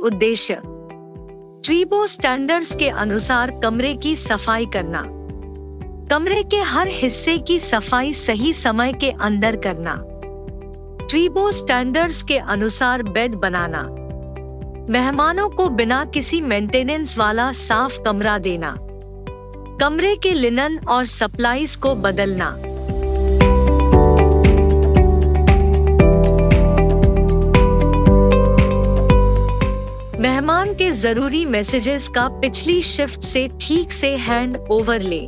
उद्देश्य ट्रीबो स्टैंडर्ड्स के अनुसार कमरे की सफाई करना, कमरे के हर हिस्से की सफाई सही समय के अंदर करना, ट्रीबो स्टैंडर्ड्स के अनुसार बेड बनाना, मेहमानों को बिना किसी मेंटेनेंस वाला साफ कमरा देना, कमरे के लिनन और सप्लाईज को बदलना। मेहमान के जरूरी मैसेजेस का पिछली शिफ्ट से ठीक से हैंड ओवर ले।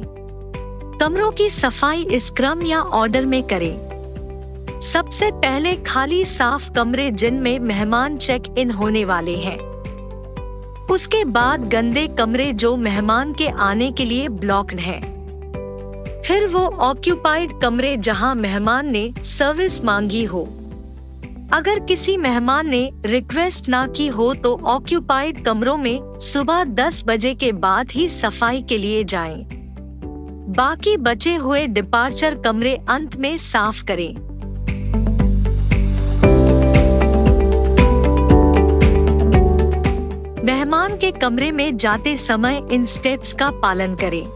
कमरों की सफाई इस क्रम या ऑर्डर में करें। सबसे पहले खाली साफ कमरे जिनमें मेहमान चेक इन होने वाले हैं। उसके बाद गंदे कमरे जो मेहमान के आने के लिए ब्लॉक्ड हैं। फिर वो ऑक्यूपाइड कमरे जहां मेहमान ने सर्विस मांगी हो। अगर किसी मेहमान ने रिक्वेस्ट ना की हो तो ऑक्यूपाइड कमरों में सुबह 10 बजे के बाद ही सफाई के लिए जाएं। बाकी बचे हुए डिपार्चर कमरे अंत में साफ करें। मेहमान के कमरे में जाते समय इन स्टेप्स का पालन करें।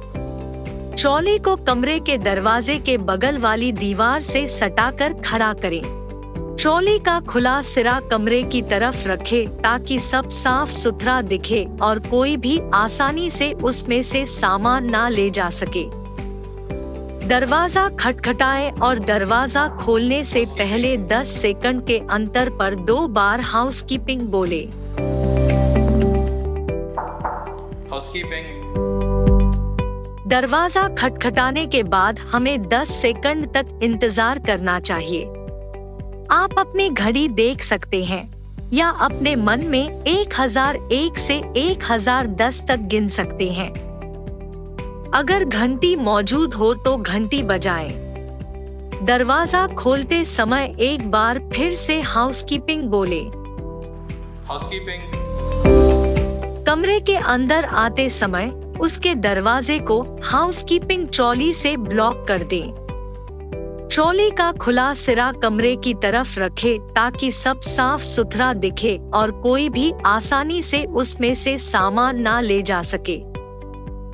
ट्रॉली को कमरे के दरवाजे के बगल वाली दीवार से सटाकर खड़ा करें। ट्रॉली का खुला सिरा कमरे की तरफ रखें ताकि सब साफ सुथरा दिखे और कोई भी आसानी से उसमें से सामान ना ले जा सके। दरवाजा खटखटाएं और दरवाजा खोलने से पहले 10 सेकंड के अंतर पर 2 बार हाउसकीपिंग बोले। हाउसकीपिंग। दरवाजा खटखटाने के बाद हमें 10 सेकंड तक इंतजार करना चाहिए। आप अपनी घड़ी देख सकते हैं या अपने मन में 1001 से 1010 तक गिन सकते हैं। अगर घंटी मौजूद हो तो घंटी बजाएं। दरवाजा खोलते समय एक बार फिर से हाउसकीपिंग बोले। हाउसकीपिंग। कमरे के अंदर आते समय उसके दरवाजे को हाउसकीपिंग ट्रॉली से ब्लॉक कर दें। ट्रॉली का खुला सिरा कमरे की तरफ रखें ताकि सब साफ सुथरा दिखे और कोई भी आसानी से उसमें से सामान ना ले जा सके।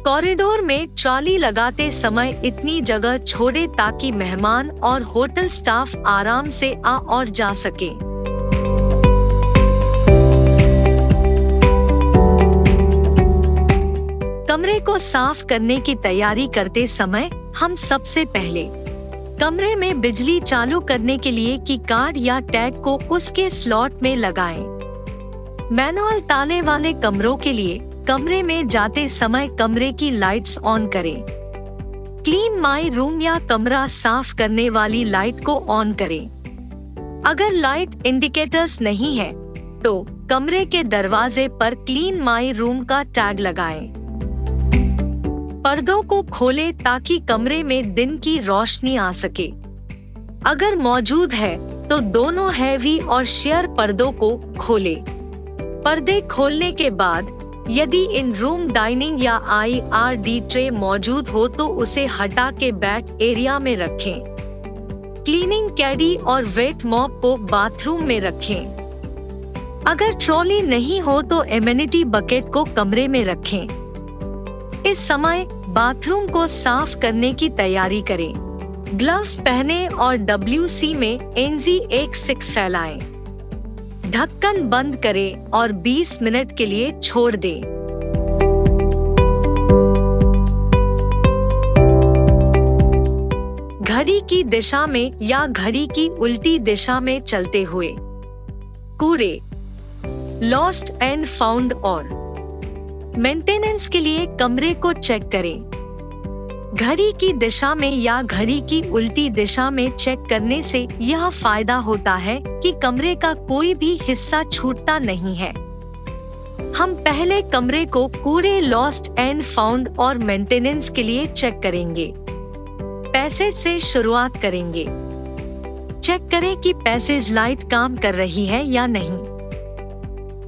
कॉरिडोर में ट्रॉली लगाते समय इतनी जगह छोड़े ताकि मेहमान और होटल स्टाफ आराम से आ और जा सके। कमरे को साफ करने की तैयारी करते समय हम सबसे पहले कमरे में बिजली चालू करने के लिए की कार्ड या टैग को उसके स्लॉट में लगाएं। मैनुअल ताले वाले कमरों के लिए कमरे में जाते समय कमरे की लाइट्स ऑन करें। क्लीन माई रूम या कमरा साफ करने वाली लाइट को ऑन करें। अगर लाइट इंडिकेटर्स नहीं है तो कमरे के दरवाजे पर क्लीन माई रूम का टैग लगाएं। पर्दों को खोलें ताकि कमरे में दिन की रोशनी आ सके। अगर मौजूद है तो दोनों हैवी और शेयर पर्दों को खोलें। पर्दे खोलने के बाद यदि इन रूम डाइनिंग या IRD ट्रे मौजूद हो तो उसे हटा के बैक एरिया में रखें। क्लीनिंग कैडी और वेट मॉप को बाथरूम में रखें। अगर ट्रॉली नहीं हो तो एमेनिटी बकेट को कमरे में रखें। इस समय बाथरूम को साफ करने की तैयारी करें। ग्लव्स पहने और WC में NZ16 फैलाएं। ढक्कन बंद करें और 20 मिनट के लिए छोड़ दें। घड़ी की दिशा में या घड़ी की उल्टी दिशा में चलते हुए कूड़े, लॉस्ट एंड फाउंड और मेंटेनेंस के लिए कमरे को चेक करें। घड़ी की दिशा में या घड़ी की उल्टी दिशा में चेक करने से यह फायदा होता है कि कमरे का कोई भी हिस्सा छूटता नहीं है। हम पहले कमरे को कूड़े, लॉस्ट एंड फाउंड और मेंटेनेंस के लिए चेक करेंगे। पैसेज से शुरुआत करेंगे। चेक करें कि पैसेज लाइट काम कर रही है या नहीं।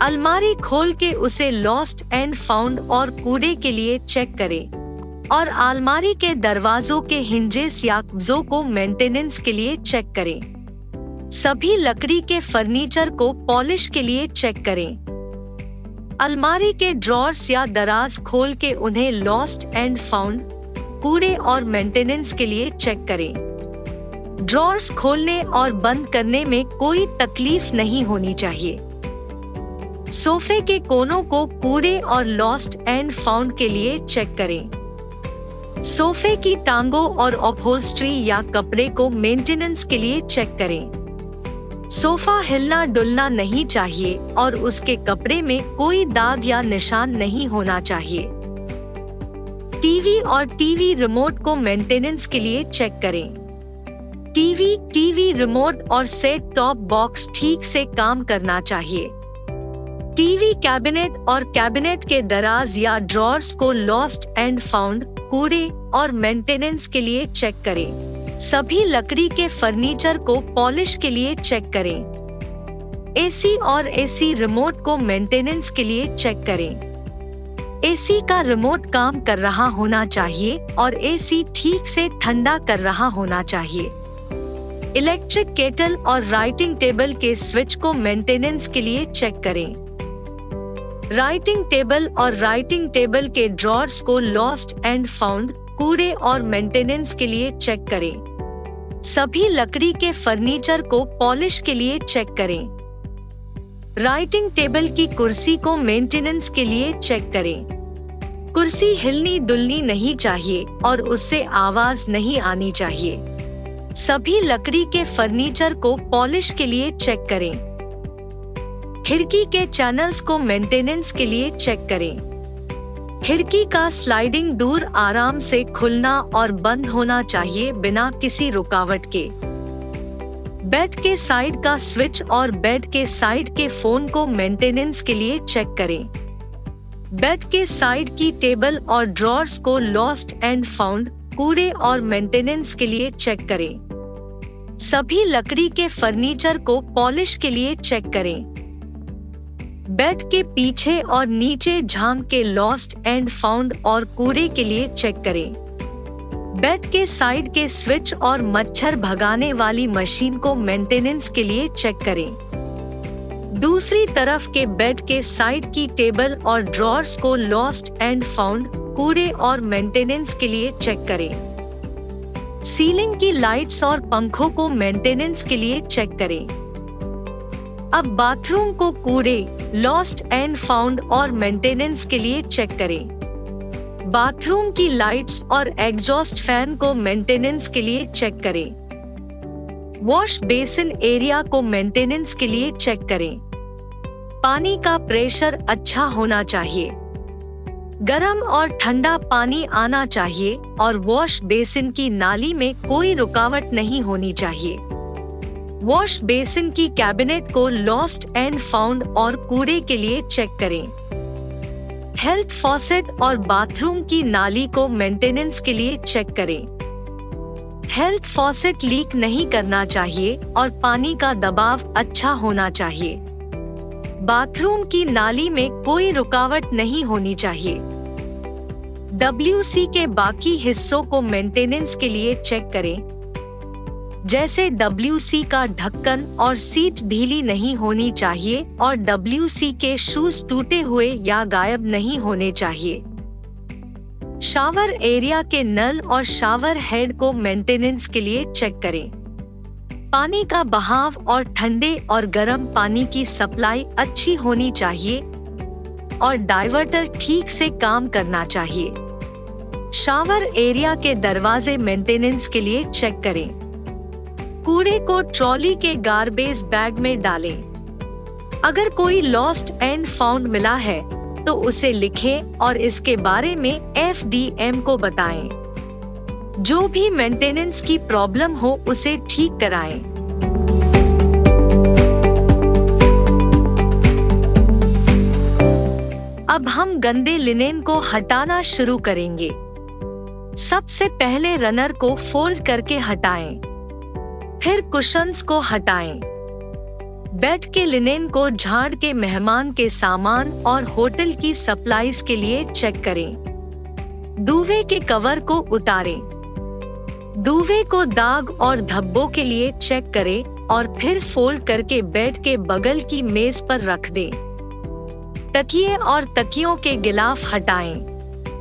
अलमारी खोल के उसे लॉस्ट एंड फाउंड और कूड़े के लिए चेक करें और अलमारी के दरवाजों के हिंजेस या कब्जों को मेंटेनेंस के लिए चेक करें। सभी लकड़ी के फर्नीचर को पॉलिश के लिए चेक करें। अलमारी के ड्रॉर्स या दराज खोल के उन्हें लॉस्ट एंड फाउंड, कूड़े और मेंटेनेंस के लिए चेक करें। ड्रॉर्स खोलने और बंद करने में कोई तकलीफ नहीं होनी चाहिए। सोफे के कोनों को कूड़े और लॉस्ट एंड फाउंड के लिए चेक करें। सोफे की टांगों और अपहोल्स्ट्री या कपड़े को मेंटेनेंस के लिए चेक करें। सोफा हिलना डुलना नहीं चाहिए और उसके कपड़े में कोई दाग या निशान नहीं होना चाहिए। टीवी और टीवी रिमोट को मेंटेनेंस के लिए चेक करें। टीवी रिमोट और सेट टॉप बॉक्स ठीक से काम करना चाहिए। टीवी कैबिनेट और कैबिनेट के दराज या ड्रॉर्स को लॉस्ट एंड फाउंड, कूड़े और मेंटेनेंस के लिए चेक करें। सभी लकड़ी के फर्नीचर को पॉलिश के लिए चेक करें। एसी और एसी रिमोट को मेंटेनेंस के लिए चेक करें। एसी का रिमोट काम कर रहा होना चाहिए और एसी ठीक से ठंडा कर रहा होना चाहिए। इलेक्ट्रिक केटल और राइटिंग टेबल के स्विच को मेंटेनेंस के लिए चेक करें। राइटिंग टेबल और राइटिंग टेबल के ड्रॉर्स को लॉस्ट एंड फाउंड, कूड़े और मेंटेनेंस के लिए चेक करें। सभी लकड़ी के फर्नीचर को पॉलिश के लिए चेक करें। राइटिंग टेबल की कुर्सी को मेंटेनेंस के लिए चेक करें। कुर्सी हिलनी डुलनी नहीं चाहिए और उससे आवाज नहीं आनी चाहिए। सभी लकड़ी के फर्नीचर को पॉलिश के लिए चेक करें। खिड़की के चैनल्स को मेंटेनेंस के लिए चेक करें। खिड़की का स्लाइडिंग डोर आराम से खुलना और बंद होना चाहिए बिना किसी रुकावट के। बेड के साइड का स्विच और बेड के साइड के फोन को मेंटेनेंस के लिए चेक करें। बेड के साइड की टेबल और ड्रॉर्स को लॉस्ट एंड फाउंड, कूड़े और मेंटेनेंस के लिए चेक करें। सभी लकड़ी के फर्नीचर को पॉलिश के लिए चेक करें। बेड के पीछे और नीचे झांक के लॉस्ट एंड फाउंड और कूड़े के लिए चेक करें। बेड के साइड के स्विच और मच्छर भगाने वाली मशीन को मेंटेनेंस के लिए चेक करें। दूसरी तरफ के बेड के साइड की टेबल और ड्रॉर्स को लॉस्ट एंड फाउंड, कूड़े और मेंटेनेंस के लिए चेक करें। सीलिंग की लाइट्स और पंखों को मेंटेनेंस के लिए चेक करें। अब बाथरूम को कूड़े, लॉस्ट एंड फाउंड और मेंटेनेंस के लिए चेक करें। बाथरूम की लाइट्स और एग्जॉस्ट फैन को मेंटेनेंस के लिए चेक करें। वॉश बेसिन एरिया को मेंटेनेंस के लिए चेक करें। पानी का प्रेशर अच्छा होना चाहिए। गर्म और ठंडा पानी आना चाहिए और वॉश बेसिन की नाली में कोई रुकावट नहीं होनी चाहिए। वॉश बेसिन की कैबिनेट को लॉस्ट एंड फाउंड और कूड़े के लिए चेक करें। हेल्थ फॉसेट और बाथरूम की नाली को मेंटेनेंस के लिए चेक करें। हेल्थ फॉसेट लीक नहीं करना चाहिए और पानी का दबाव अच्छा होना चाहिए। बाथरूम की नाली में कोई रुकावट नहीं होनी चाहिए। WC के बाकी हिस्सों को मेंटेनेंस के लिए चेक करें, जैसे WC का ढक्कन और सीट ढीली नहीं होनी चाहिए और WC के शूज टूटे हुए या गायब नहीं होने चाहिए। शावर एरिया के नल और शावर हेड को मेंटेनेंस के लिए चेक करें। पानी का बहाव और ठंडे और गर्म पानी की सप्लाई अच्छी होनी चाहिए और डाइवर्टर ठीक से काम करना चाहिए। शावर एरिया के दरवाजे मेंटेनेंस के लिए चेक करें। कूड़े को ट्रॉली के गार्बेज बैग में डालें। अगर कोई लॉस्ट एंड फाउंड मिला है तो उसे लिखें और इसके बारे में FDM को बताएं। जो भी मेंटेनेंस की प्रॉब्लम हो उसे ठीक कराएं। अब हम गंदे लिनेन को हटाना शुरू करेंगे। सबसे पहले रनर को फोल्ड करके हटाएं, फिर कुशन्स को हटाएं। बेड के लिनेन को झाड़ के मेहमान के सामान और होटल की सप्लाईज के लिए चेक करें। दुवे के कवर को उतारें। दुवे को दाग और धब्बों के लिए चेक करें और फिर फोल्ड करके बेड के बगल की मेज पर रख दें। तकिए और तकियों के गिलाफ हटाएं।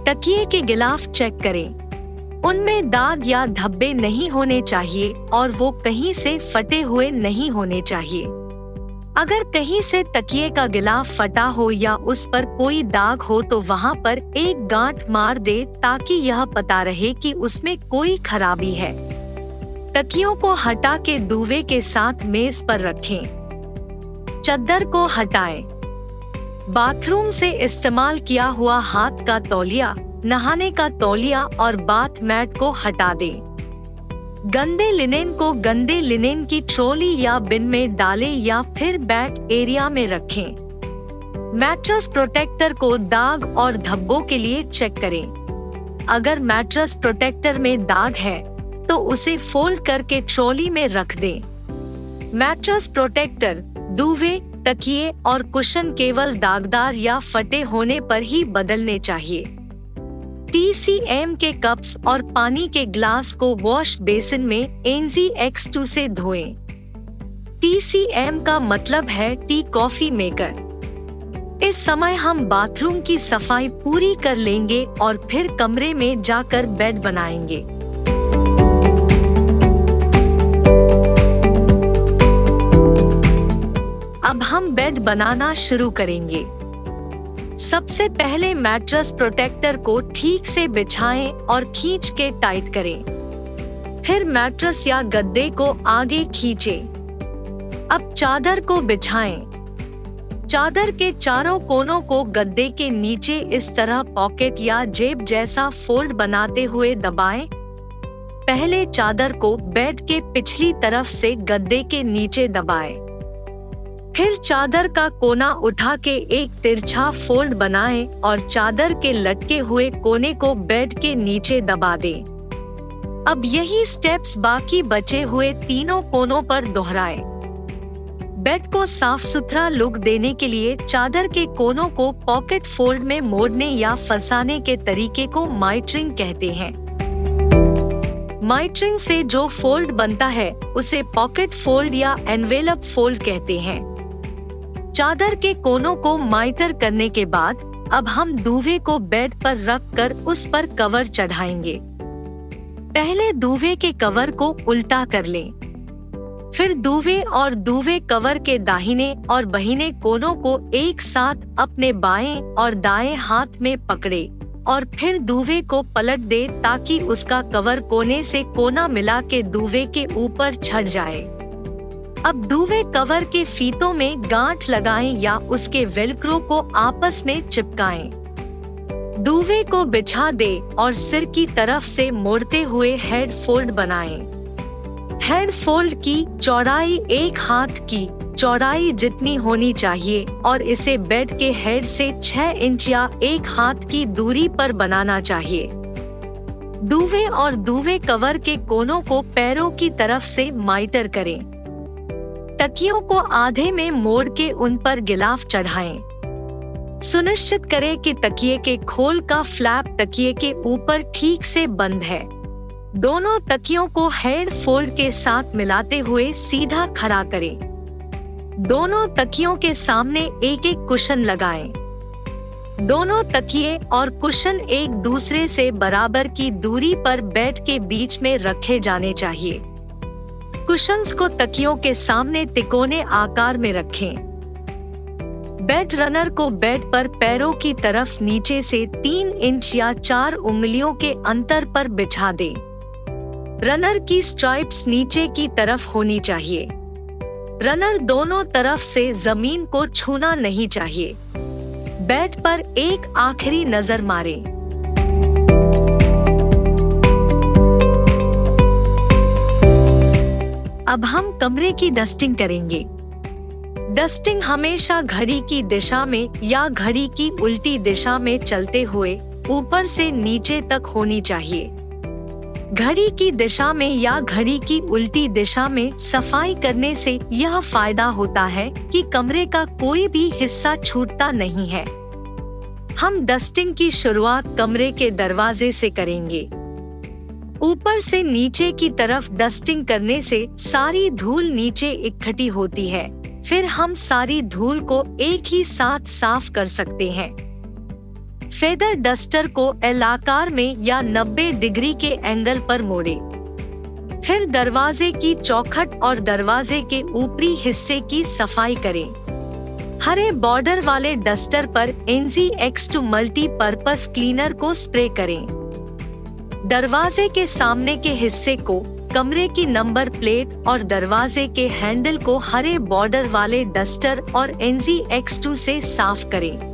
तकिए के गिलाफ चेक करें, उनमें दाग या धब्बे नहीं होने चाहिए और वो कहीं से फटे हुए नहीं होने चाहिए। अगर कहीं से तकिए का गिलाफ फटा हो या उस पर कोई दाग हो तो वहाँ पर एक गांठ मार दे ताकि यह पता रहे कि उसमें कोई खराबी है। तकियों को हटा के दूवे के साथ मेज पर रखें। चद्दर को हटाएं। बाथरूम से इस्तेमाल किया हुआ हाथ का तौलिया, नहाने का तौलिया और बाथ मैट को हटा दें। गंदे लिनेन को गंदे लिनेन की ट्रॉली या बिन में डालें या फिर बेड एरिया में रखें। मैट्रेस प्रोटेक्टर को दाग और धब्बों के लिए चेक करें। अगर मैट्रेस प्रोटेक्टर में दाग है तो उसे फोल्ड करके ट्रॉली में रख दें। मैट्रेस प्रोटेक्टर, दूवे, तकिए और कुशन केवल दागदार या फटे होने पर ही बदलने चाहिए। TCM के कप्स और पानी के ग्लास को वॉश बेसिन में NZX2 से धोएं। TCM का मतलब है टी कॉफी मेकर। इस समय हम बाथरूम की सफाई पूरी कर लेंगे और फिर कमरे में जाकर बेड बनाएंगे। अब हम बेड बनाना शुरू करेंगे। सबसे पहले मैट्रेस प्रोटेक्टर को ठीक से बिछाएं और खींच के टाइट करें। फिर मैट्रेस या गद्दे को आगे खींचें। अब चादर को बिछाएं। चादर के चारों कोनों को गद्दे के नीचे इस तरह पॉकेट या जेब जैसा फोल्ड बनाते हुए दबाएं। पहले चादर को बेड के पिछली तरफ से गद्दे के नीचे दबाएं। फिर चादर का कोना उठा के एक तिरछा फोल्ड बनाएं और चादर के लटके हुए कोने को बेड के नीचे दबा दें। अब यही स्टेप्स बाकी बचे हुए तीनों कोनों पर दोहराएं। बेड को साफ सुथरा लुक देने के लिए चादर के कोनों को पॉकेट फोल्ड में मोड़ने या फंसाने के तरीके को माइटरिंग कहते हैं। माइटरिंग से जो फोल्ड बनता है उसे पॉकेट फोल्ड या एनवेलप फोल्ड कहते हैं। चादर के कोनों को माइटर करने के बाद अब हम दूवे को बेड पर रख कर उस पर कवर चढ़ाएंगे। पहले दूवे के कवर को उल्टा कर लें। फिर दूवे और दूवे कवर के दाहिने और बहिने कोनों को एक साथ अपने बाएं और दाएं हाथ में पकड़े और फिर दूवे को पलट दे ताकि उसका कवर कोने से कोना मिला के दूवे के ऊपर चढ़ जाए। अब दूवे कवर के फीतों में गांठ लगाएं या उसके वेलक्रो को आपस में चिपकाएं। दूवे को बिछा दे और सिर की तरफ से मोड़ते हुए हेड फोल्ड बनाएं। हेड फोल्ड की चौड़ाई एक हाथ की चौड़ाई जितनी होनी चाहिए और इसे बेड के हेड से 6 इंच या 1 हाथ की दूरी पर बनाना चाहिए। दूवे और दूवे कवर के कोनों को पैरों की तरफ से माइटर करें। तकियों को आधे में मोड़ के उन पर गिलाफ चढ़ाएं। सुनिश्चित करें कि तकिए के खोल का फ्लैप तकिए के ऊपर ठीक से बंद है। दोनों तकियों को हेड फोल्ड के साथ मिलाते हुए सीधा खड़ा करें। दोनों तकियों के सामने एक एक कुशन लगाएं। दोनों तकिए और कुशन एक दूसरे से बराबर की दूरी पर बेड के बीच में रखे जाने चाहिए। कुशन्स को तकियों के सामने तिकोने आकार में रखें। बेड रनर को बेड पर पैरों की तरफ नीचे से 3 इंच या 4 उंगलियों के अंतर पर बिछा दें। रनर की स्ट्राइप्स नीचे की तरफ होनी चाहिए। रनर दोनों तरफ से जमीन को छूना नहीं चाहिए। बेड पर एक आखिरी नजर मारें। अब हम कमरे की डस्टिंग करेंगे। डस्टिंग हमेशा घड़ी की दिशा में या घड़ी की उल्टी दिशा में चलते हुए ऊपर से नीचे तक होनी चाहिए। घड़ी की दिशा में या घड़ी की उल्टी दिशा में सफाई करने से यह फायदा होता है कि कमरे का कोई भी हिस्सा छूटता नहीं है। हम डस्टिंग की शुरुआत कमरे के दरवाजे से करेंगे। ऊपर से नीचे की तरफ डस्टिंग करने से सारी धूल नीचे इकट्ठी होती है। फिर हम सारी धूल को एक ही साथ साफ कर सकते हैं। फेदर डस्टर को एल आकार में या 90 डिग्री के एंगल पर मोड़ें। फिर दरवाजे की चौखट और दरवाजे के ऊपरी हिस्से की सफाई करें। हरे बॉर्डर वाले डस्टर पर NZX2 मल्टीपर्पस क्लीनर को स्प्रे करें। दरवाजे के सामने के हिस्से को, कमरे की नंबर प्लेट और दरवाजे के हैंडल को हरे बॉर्डर वाले डस्टर और NZX2 से साफ करें।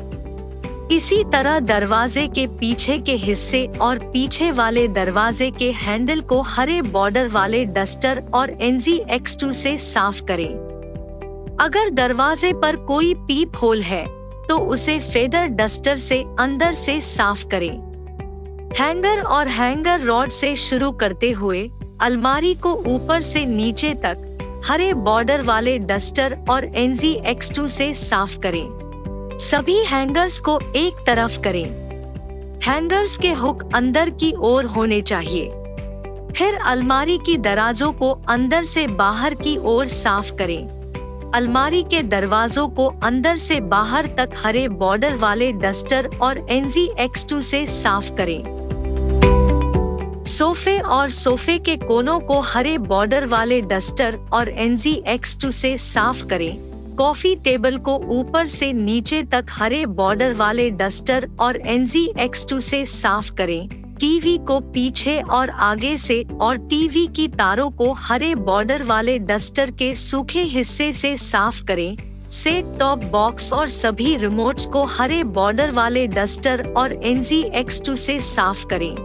इसी तरह दरवाजे के पीछे के हिस्से और पीछे वाले दरवाजे के हैंडल को हरे बॉर्डर वाले डस्टर और NZX2 से साफ करें। अगर दरवाजे पर कोई पीप होल है तो उसे फेदर डस्टर से अंदर से साफ करें। हैंगर और हैंगर रॉड से शुरू करते हुए अलमारी को ऊपर से नीचे तक हरे बॉर्डर वाले डस्टर और NZX2 से साफ करें। सभी हैंगर्स को एक तरफ करें। हैंगर्स के हुक अंदर की ओर होने चाहिए। फिर अलमारी की दराजों को अंदर से बाहर की ओर साफ करें। अलमारी के दरवाजों को अंदर से बाहर तक हरे बॉर्डर वाले डस्टर और NZX2 से साफ करें। सोफे और सोफे के कोनों को हरे बॉर्डर वाले डस्टर और NZX2 से साफ करें। कॉफी टेबल को ऊपर से नीचे तक हरे बॉर्डर वाले डस्टर और NZX2 से साफ करें। टीवी को पीछे और आगे से और टीवी की तारों को हरे बॉर्डर वाले डस्टर के सूखे हिस्से से साफ करें। सेट टॉप बॉक्स और सभी रिमोट्स को हरे बॉर्डर वाले डस्टर और NZX2 से साफ करें।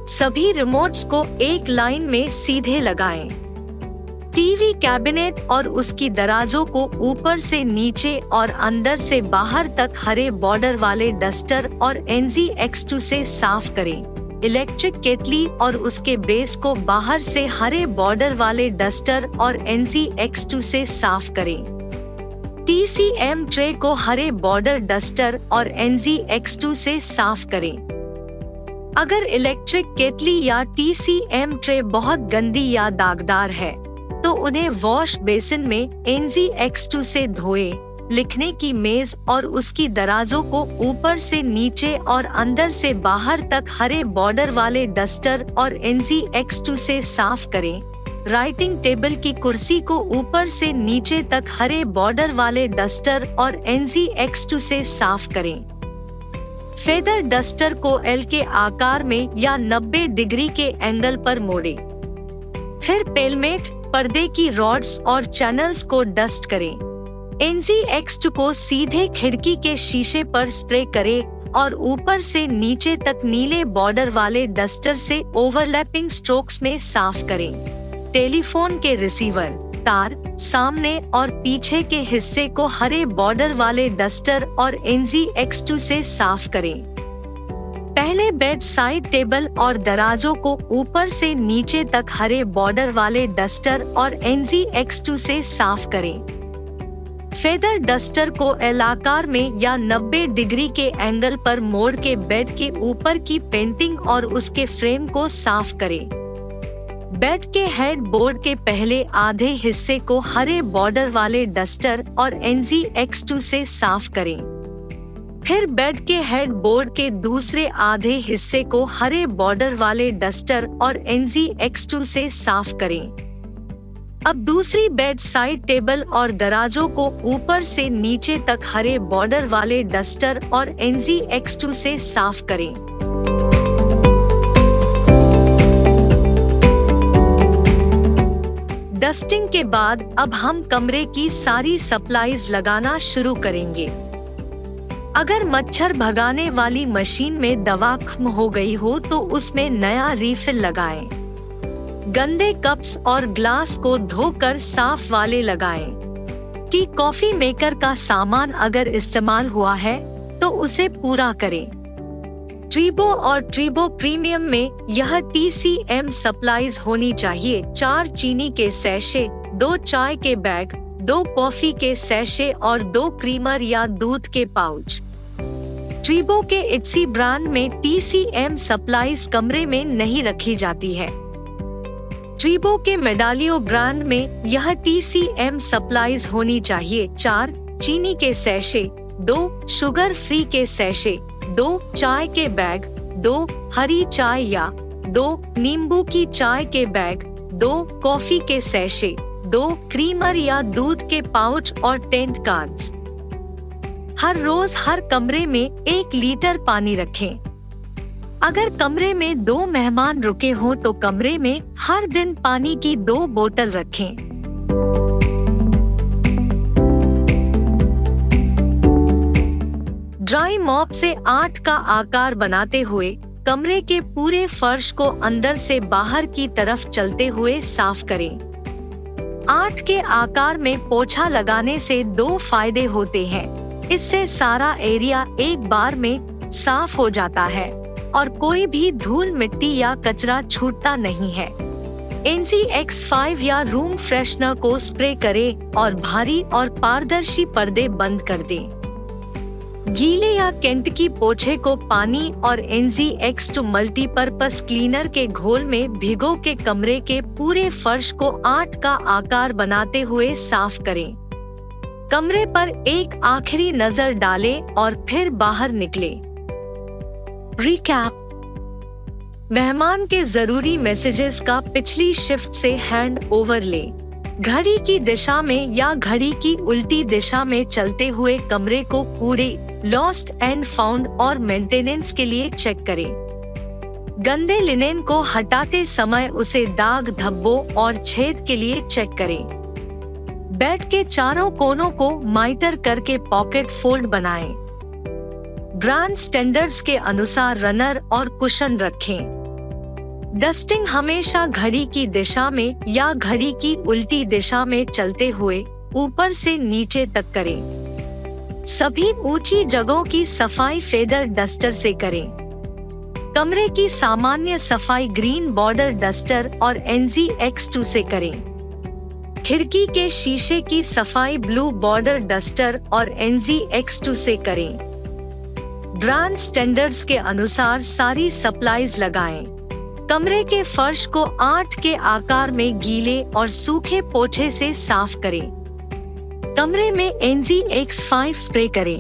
सभी रिमोट्स को एक लाइन में सीधे लगाएं। टीवी कैबिनेट और उसकी दराजों को ऊपर से नीचे और अंदर से बाहर तक हरे बॉर्डर वाले डस्टर और NZX2 से साफ करें। इलेक्ट्रिक केतली और उसके बेस को बाहर से हरे बॉर्डर वाले डस्टर और NZX2 से साफ करें। TCM ट्रे को हरे बॉर्डर डस्टर और NZX2 से साफ करें। अगर इलेक्ट्रिक केतली या TCM ट्रे बहुत गंदी या दागदार है तो उन्हें वॉश बेसिन में NZX2 से धोएं। लिखने की मेज और उसकी दराजों को ऊपर से नीचे और अंदर से बाहर तक हरे बॉर्डर वाले डस्टर और NZX2 से साफ करें। राइटिंग टेबल की कुर्सी को ऊपर से नीचे तक हरे बॉर्डर वाले डस्टर और NZX2 से साफ करें। फेदर डस्टर को एल के आकार में या 90 डिग्री के एंगल पर मोड़ें। फिर पेलमेट, पर्दे की रॉड्स और चैनल्स को डस्ट करें। NZX2 को सीधे खिड़की के शीशे पर स्प्रे करें और ऊपर से नीचे तक नीले बॉर्डर वाले डस्टर से ओवरलैपिंग स्ट्रोक्स में साफ करें। टेलीफोन के रिसीवर, तार, सामने और पीछे के हिस्से को हरे बॉर्डर वाले डस्टर और NZX2 से साफ करें। पहले बेड साइड टेबल और दराजों को ऊपर से नीचे तक हरे बॉर्डर वाले डस्टर और NZX2 से साफ करें। फेदर डस्टर को एल आकार में या 90 डिग्री के एंगल पर मोड़ के बेड के ऊपर की पेंटिंग और उसके फ्रेम को साफ करें। बेड के हेड बोर्ड के पहले आधे हिस्से को हरे बॉर्डर वाले डस्टर और NZX2 से साफ करें। फिर बेड के हेड बोर्ड के दूसरे आधे हिस्से को हरे बॉर्डर वाले डस्टर और NZX2 से साफ करें। अब दूसरी बेड साइड टेबल और दराजों को ऊपर से नीचे तक हरे बॉर्डर वाले डस्टर और NZX2 से साफ करें। डस्टिंग के बाद अब हम कमरे की सारी सप्लाईज लगाना शुरू करेंगे। अगर मच्छर भगाने वाली मशीन में दवा खत्म हो गई हो तो उसमें नया रीफिल लगाएं। गंदे कप्स और ग्लास को धोकर साफ वाले लगाएं। टी कॉफी मेकर का सामान अगर इस्तेमाल हुआ है तो उसे पूरा करें। ट्रीबो और ट्रीबो प्रीमियम में यह TCM सप्लाईज होनी चाहिए। 4 चीनी के सैशे, 2 चाय के बैग, 2 कॉफी के सैशे और 2 क्रीमर या दूध के पाउच। ट्रीबो के इट्सी ब्रांड में TCM सप्लाईज कमरे में नहीं रखी जाती है। ट्रीबो के मेडालियो ब्रांड में यह TCM सप्लाईज होनी चाहिए। 4 चीनी के सैशे, 2 शुगर फ्री के सैशे, 2 चाय के बैग, 2 हरी चाय या 2 नींबू की चाय के बैग, 2 कॉफी के सैशे, 2 क्रीमर या दूध के पाउच और टेंट कार्ड्स। हर रोज हर कमरे में 1 लीटर पानी रखें। अगर कमरे में 2 मेहमान रुके हों तो कमरे में हर दिन पानी की 2 बोतल रखें। ड्राई मॉप से 8 का आकार बनाते हुए कमरे के पूरे फर्श को अंदर से बाहर की तरफ चलते हुए साफ करें। 8 के आकार में पोछा लगाने से 2 फायदे होते हैं। इससे सारा एरिया एक बार में साफ हो जाता है और कोई भी धूल मिट्टी या कचरा छूटता नहीं है। NZ-X5 या रूम फ्रेशनर को स्प्रे करें और भारी और पारदर्शी पर्दे बंद कर दें। गीले या केंटकी पोछे को पानी और NZ-X2 मल्टीपर्पस क्लीनर के घोल में भिगो के कमरे के पूरे फर्श को 8 का आकार बनाते हुए साफ करें। कमरे पर एक आखिरी नजर डालें और फिर बाहर निकलें। रिकैप: मेहमान के जरूरी मैसेजेस का पिछली शिफ्ट से हैंड ओवर लें। घड़ी की दिशा में या घड़ी की उल्टी दिशा में चलते हुए कमरे को कूड़े, लॉस्ट एंड फाउंड और मेंटेनेंस के लिए चेक करें। गंदे लिनेन को हटाते समय उसे दाग, धब्बों और छेद के लिए चेक करें। बेड के चारों कोनों को माइटर करके पॉकेट फोल्ड बनाएं। ब्रांड स्टैंडर्ड्स के अनुसार रनर और कुशन रखें। डस्टिंग हमेशा घड़ी की दिशा में या घड़ी की उल्टी दिशा में चलते हुए ऊपर से नीचे तक करें। सभी ऊंची जगहों की सफाई फेदर डस्टर से करें। कमरे की सामान्य सफाई ग्रीन बॉर्डर डस्टर और NZ-X2 से करें। खिड़की के शीशे की सफाई ब्लू बॉर्डर डस्टर और NZ-X2 से करें। ब्रांड स्टैंडर्ड्स के अनुसार सारी सप्लाईज लगाएं। कमरे के फर्श को 8 के आकार में गीले और सूखे पोछे से साफ करें। कमरे में NZ-X5 स्प्रे करें।